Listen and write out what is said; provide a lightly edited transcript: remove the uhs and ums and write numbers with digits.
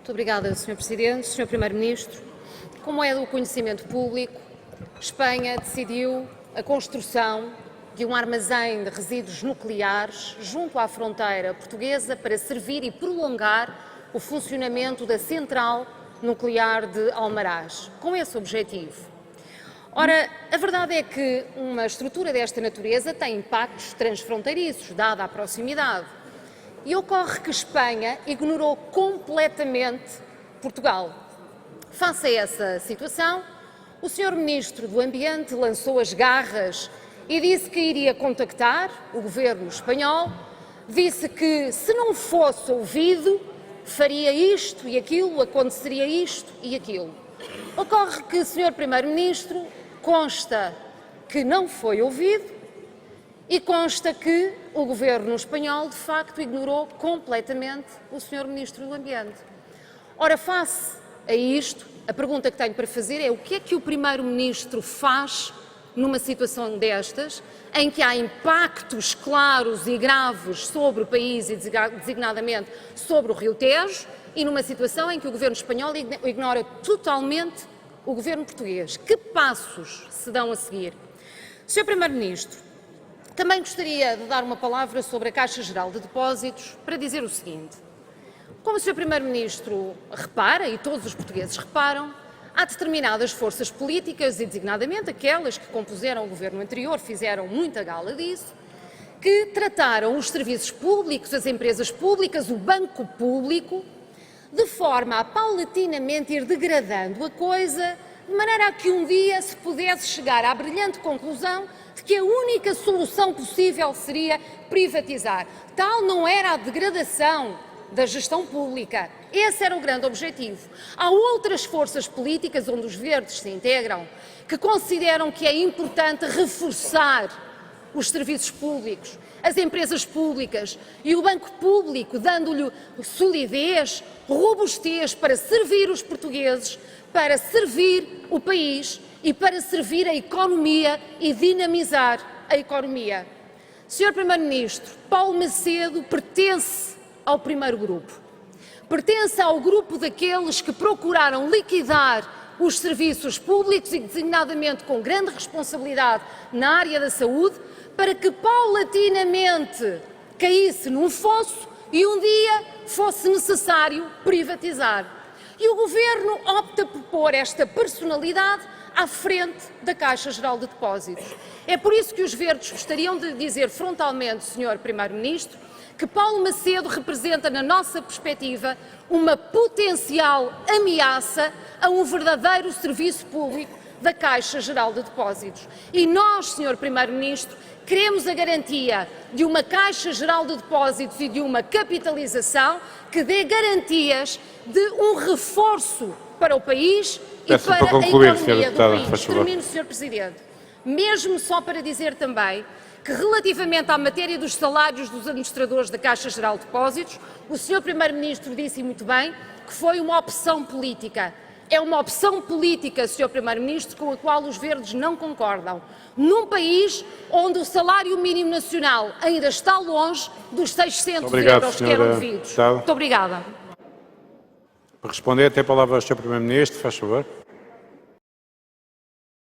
Muito obrigada, Sr. Presidente. Sr. Primeiro-Ministro, como é do conhecimento público, Espanha decidiu a construção de um armazém de resíduos nucleares junto à fronteira portuguesa para servir e prolongar o funcionamento da central nuclear de Almaraz, com esse objetivo. Ora, a verdade é que uma estrutura desta natureza tem impactos transfronteiriços, dada a proximidade. E ocorre que Espanha ignorou completamente Portugal. Face a essa situação, o Sr. Ministro do Ambiente lançou as garras e disse que iria contactar o governo espanhol, disse que, se não fosse ouvido, faria isto e aquilo, aconteceria isto e aquilo. Ocorre que, Sr. Primeiro-Ministro, consta que não foi ouvido e consta que o governo espanhol, de facto, ignorou completamente o Sr. Ministro do Ambiente. Ora, face a isto, a pergunta que tenho para fazer é: o que é que o Primeiro-Ministro faz numa situação destas, em que há impactos claros e graves sobre o país e designadamente sobre o Rio Tejo, e numa situação em que o governo espanhol ignora totalmente o governo português? Que passos se dão a seguir? Sr. Primeiro-Ministro, também gostaria de dar uma palavra sobre a Caixa Geral de Depósitos para dizer o seguinte: como o Sr. Primeiro-Ministro repara, e todos os portugueses reparam, há determinadas forças políticas, e designadamente aquelas que compuseram o governo anterior, fizeram muita gala disso, que trataram os serviços públicos, as empresas públicas, o banco público, de forma a paulatinamente ir degradando a coisa, de maneira a que um dia se pudesse chegar à brilhante conclusão de que a única solução possível seria privatizar. Tal não era a degradação da gestão pública. Esse era o grande objetivo. Há outras forças políticas onde os verdes se integram que consideram que é importante reforçar os serviços públicos, as empresas públicas e o banco público, dando-lhe solidez, robustez para servir os portugueses, para servir o país e para servir a economia e dinamizar a economia. Sr. Primeiro-Ministro, Paulo Macedo pertence ao primeiro grupo. Pertence ao grupo daqueles que procuraram liquidar os serviços públicos e designadamente com grande responsabilidade na área da saúde, para que paulatinamente caísse num fosso e um dia fosse necessário privatizar. E o Governo opta por pôr esta personalidade à frente da Caixa Geral de Depósitos. É por isso que os verdes gostariam de dizer frontalmente, Sr. Primeiro-Ministro, que Paulo Macedo representa, na nossa perspectiva, uma potencial ameaça a um verdadeiro serviço público da Caixa Geral de Depósitos. E nós, Sr. Primeiro-Ministro, queremos a garantia de uma Caixa Geral de Depósitos e de uma capitalização que dê garantias de um reforço para o país e para a economia do país. Termino, Sr. Presidente. Mesmo só para dizer também que, relativamente à matéria dos salários dos administradores da Caixa Geral de Depósitos, o Sr. Primeiro-Ministro disse muito bem que foi uma opção política. É uma opção política, Sr. Primeiro-Ministro, com a qual os verdes não concordam. Num país onde o salário mínimo nacional ainda está longe dos 600 euros que eram devidos. Muito obrigada. Para responder, tem a palavra o Sr. Primeiro-Ministro, faz favor.